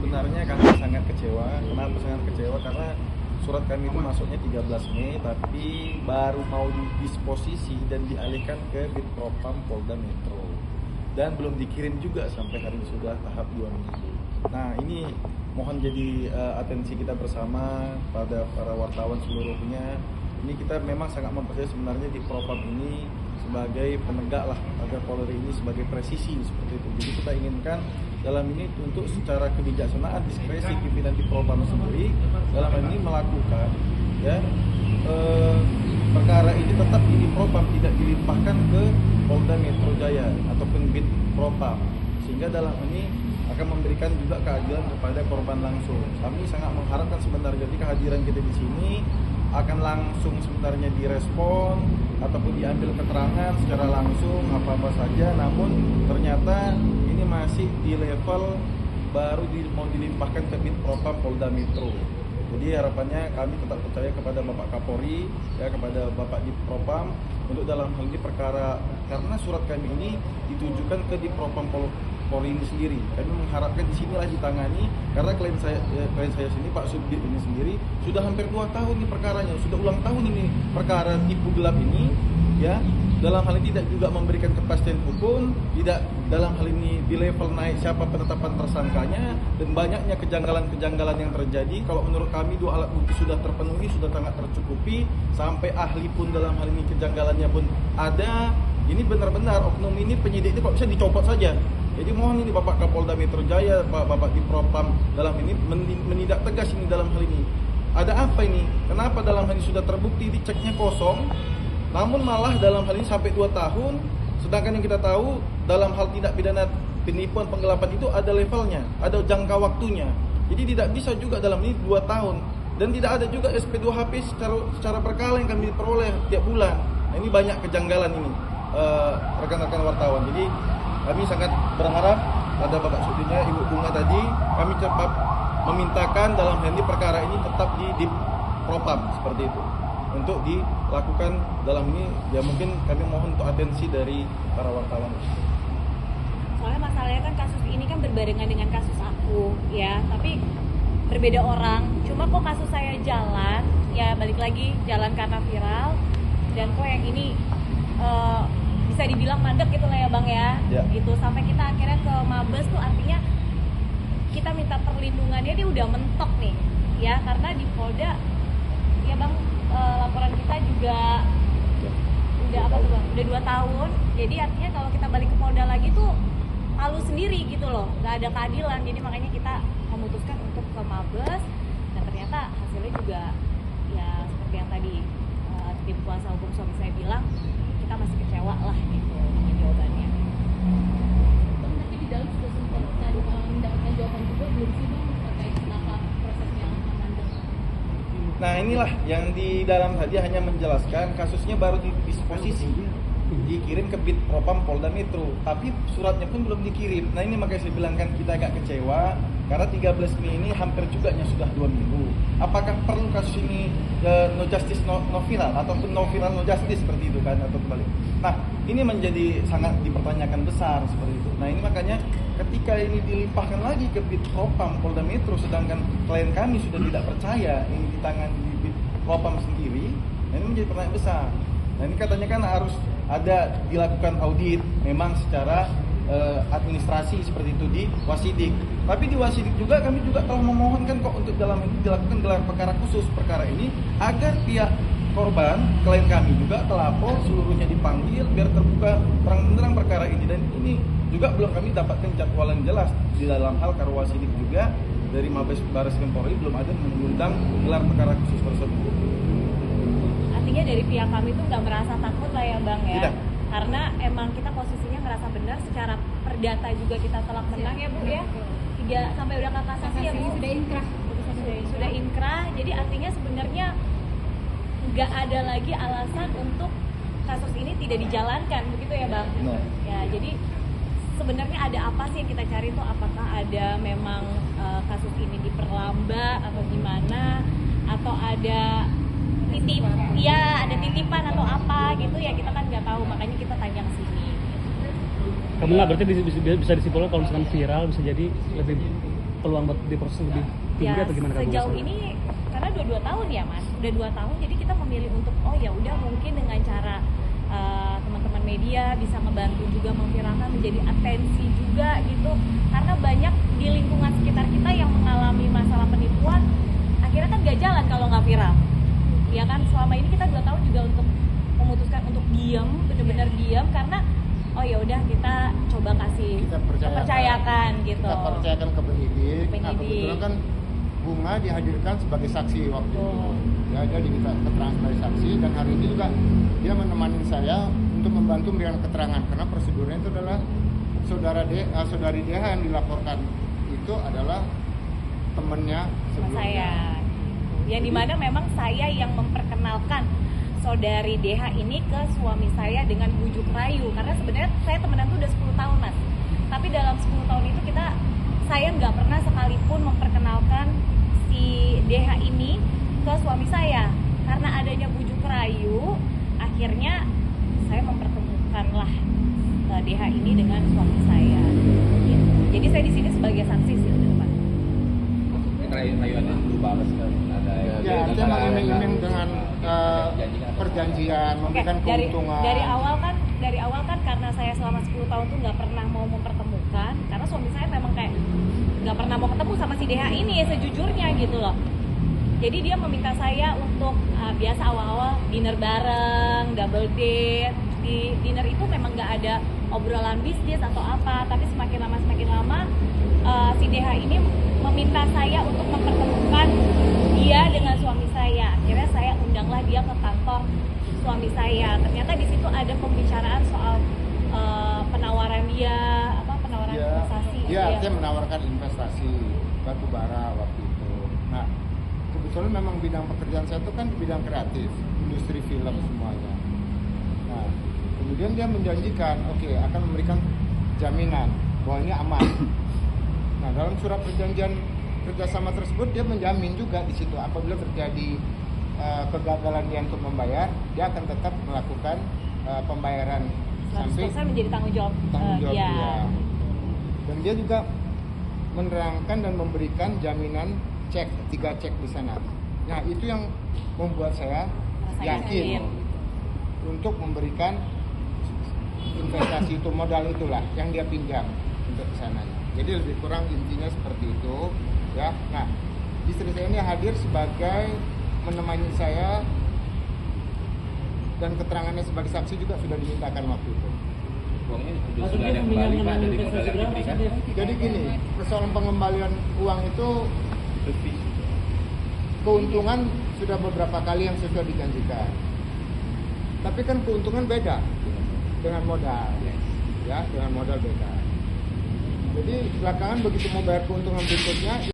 sebenarnya kami sangat kecewa. Kenapa sangat kecewa? Karena surat kami itu masuknya 13 Mei, tapi baru mau didisposisi dan dialihkan ke Bitpropam Polda Metro. Dan belum dikirim juga sampai hari ini, sudah tahap 2 minggu. Nah, ini mohon jadi atensi kita bersama pada para wartawan seluruhnya. Ini kita memang sangat mempercayai sebenarnya di Propam ini sebagai penegak lah, agar Polri ini sebagai presisi seperti itu. Jadi kita inginkan dalam ini untuk secara kebijaksanaan diskresi pimpinan di Propam sendiri dalam hal ini melakukan ya perkara ini tetap di Propam, tidak dilimpahkan ke Polda Metro Jaya ataupun Bit Propam, sehingga dalam ini akan memberikan juga keadilan kepada korban langsung. Kami sangat mengharapkan sebenarnya jadi kehadiran kita di sini akan langsung sebenarnya direspon ataupun diambil keterangan secara langsung apa-apa saja, namun ternyata ini masih di level baru mau dilimpahkan ke Bitpropam Polda Metro. Jadi harapannya kami tetap percaya kepada Bapak Kapolri, ya, kepada Bapak Ditpropam untuk dalam hal ini perkara, karena surat kami ini ditujukan ke Ditpropam Polri ini sendiri. Kami mengharapkan di sinilah ditangani, karena klien saya sini Pak Subdit ini sendiri sudah hampir 2 tahun nih perkaranya, sudah ulang tahun ini perkara tipu gelap ini, ya. Dalam hal ini tidak juga memberikan kepastian hukum, tidak dalam hal ini di level naik siapa penetapan tersangkanya, dan banyaknya kejanggalan-kejanggalan yang terjadi. Kalau menurut kami 2 alat bukti sudah terpenuhi, sudah sangat tercukupi, sampai ahli pun dalam hal ini kejanggalannya pun ada. Ini benar-benar oknum ini, penyidik ini kok bisa dicopot saja. Jadi mohon ini Bapak Kapolda Metro Jaya, Bapak Ditpropam dalam ini menindak tegas ini dalam hal ini. Ada apa ini? Kenapa dalam hal ini sudah terbukti diceknya kosong, namun malah dalam hal ini sampai 2 tahun, sedangkan yang kita tahu dalam hal tindak pidana penipuan penggelapan itu ada levelnya, ada jangka waktunya. Jadi tidak bisa juga dalam ini 2 tahun, dan tidak ada juga SP2HP secara berkala yang kami peroleh tiap bulan. Nah, ini banyak kejanggalan ini, rekan-rekan wartawan. Jadi kami sangat berharap pada Bapak Subditnya, Ibu Bunga tadi, kami cepat memintakan dalam hal ini perkara ini tetap di Propam seperti itu, untuk dilakukan dalam ini. Ya mungkin kami mohon untuk atensi dari para wartawan. Soalnya masalahnya kan kasus ini kan berbarengan dengan kasus aku, ya, tapi berbeda orang. Cuma kok kasus saya jalan, ya balik lagi jalan karena viral, dan kok yang ini bisa dibilang mandek gitu lah ya Bang ya. Gitu sampai kita akhirnya ke Mabes tuh, artinya kita minta perlindungannya dia udah mentok nih, ya, karena di Polda ya Bang, laporan kita juga udah apa tuh Bang? Udah 2 tahun. Jadi artinya kalau kita balik ke Polda lagi tuh halu sendiri gitu loh, nggak ada keadilan. Jadi makanya kita memutuskan untuk ke Mabes, dan ternyata hasilnya juga ya seperti yang tadi tim kuasa hukum suami saya bilang, kita masih kecewa lah gitu dengan jawabannya. Bang, tapi di dalam sudah sempat mendapatkan jawaban juga belum sih Bang terkait kenapa prosesnya mandek? Nah inilah yang di dalam tadi hanya menjelaskan kasusnya baru didisposisi, dikirim ke Bitpropam Polda Metro, tapi suratnya pun belum dikirim. Nah ini makanya saya bilang kan kita agak kecewa, karena 13 Mei ini hampir juga sudah 2 minggu. Apakah perlu kasus ini no justice no viral, ataupun no viral no justice seperti itu kan, atau kembali. Nah ini menjadi sangat dipertanyakan besar seperti itu. Nah ini makanya ketika ini dilimpahkan lagi ke Bitpropam Polda Metro, sedangkan klien kami sudah tidak percaya ini ditangani di Bitpropam sendiri, nah ini menjadi pertanyaan besar. Nah ini katanya kan harus ada dilakukan audit memang secara administrasi seperti itu di Wasidik. Tapi di Wasidik juga kami juga telah memohonkan kok untuk dalam ini dilakukan gelar perkara khusus perkara ini, agar pihak korban, klien kami juga telapor seluruhnya dipanggil biar terbuka terang-benderang perkara ini. Dan ini juga belum kami dapatkan jadwalan jelas di dalam hal Karwasidik juga dari Mabes Bareskrim Polri belum ada mengundang gelar perkara khusus tersebut. Artinya dari pihak kami tuh nggak merasa takut lah ya Bang ya. Tidak. Karena emang kita posisinya merasa benar, secara perdata juga kita telah menang ya Bu ya. 3 sampai udah kasasi ya Bu. Sudah inkrah. Sudah inkrah. Jadi artinya sebenarnya nggak ada lagi alasan untuk kasus ini tidak dijalankan, begitu ya Bang? Nah. Ya, jadi sebenarnya ada apa sih yang kita cari tuh? Apakah ada memang kasus ini diperlambat atau gimana? Atau ada ada titipan atau apa gitu ya, kita kan nggak tahu, makanya kita tanya ke sini. Kamu nggak berarti bisa disimpulkan kalau misalkan viral bisa jadi lebih peluang buat diproses lebih tinggi Ya atau gimana Kak? sejauh ini karena udah 2 tahun ya Mas, udah 2 tahun jadi kita memilih untuk oh ya udah mungkin dengan cara teman-teman media bisa ngebantu juga memviralkan menjadi atensi juga gitu, karena banyak di lingkungan sekitar kita yang mengalami masalah penipuan akhirnya kan gak jalan kalau nggak viral ya kan. Selama ini kita 2 tahun juga untuk memutuskan untuk diam, benar-benar diam karena oh ya udah kita coba kasih Kita percayakan gitu. Kita percayakan ke penyidik. Nah, Penyidik. kebetulan kan Bunga dihadirkan sebagai saksi waktu itu. Betul. Ya, dia diminta keterangan sebagai saksi dan hari ini juga dia menemani saya untuk membantu memberikan keterangan karena prosedurnya itu adalah saudari DH yang dilaporkan itu adalah temennya Sama sebelumnya. saya yang dimana memang saya yang memperkenalkan saudari DH ini ke suami saya dengan bujuk rayu karena sebenarnya saya temenan tuh udah 10 tahun Mas, tapi dalam 10 tahun itu saya nggak pernah sekalipun memperkenalkan si DH ini ke suami saya. Karena adanya bujuk rayu akhirnya saya mempertemukanlah DH ini dengan suami saya gitu. Jadi saya di sini sebagai saksi sih udah Pak. Rayuannya berupa apa sih? Ada Ya, artinya mengiming-iming dengan perjanjian, memberikan keuntungan. Dari awal kan karena saya selama 10 tahun tuh nggak pernah mau mempertemukan karena suami saya memang kayak nggak pernah mau ketemu sama si DH ini sejujurnya gitu loh. Jadi dia meminta saya untuk biasa awal-awal dinner bareng, double date. Di dinner itu memang nggak ada obrolan bisnis atau apa, tapi semakin lama si DH ini meminta saya untuk mempertemukan dia dengan suami saya. Akhirnya saya undanglah dia ke kantor suami saya. Ternyata di situ ada pembicaraan soal penawaran investasi. Dia artinya menawarkan investasi batu bara waktu itu. Nah, kebetulan memang bidang pekerjaan saya itu kan bidang kreatif, industri film semuanya. Nah, kemudian dia menjanjikan, oke, akan memberikan jaminan bahwa ini aman. Nah, dalam surat perjanjian kerjasama tersebut dia menjamin juga di situ apabila terjadi kegagalan dia untuk membayar, dia akan tetap melakukan pembayaran sampai 100% menjadi tanggung jawab dia. dia. Dan dia juga menerangkan dan memberikan jaminan cek, 3 cek di sana. Nah, itu yang membuat saya Merasa yakin untuk memberikan investasi itu, modal itulah yang dia pinjam untuk ke sana. Jadi lebih kurang intinya seperti itu, ya. Nah, istri saya ini hadir sebagai menemani saya dan keterangannya sebagai saksi juga sudah dimintakan waktu itu. Uangnya sudah ada kembali Pak dari modal yang diberikan. Jadi gini, persoalan pengembalian uang itu keuntungan sudah beberapa kali yang sudah dijanjikan. Tapi kan keuntungan beda dengan modal, ya, dengan modal beda. Jadi belakangan begitu mau bayar keuntungan berikutnya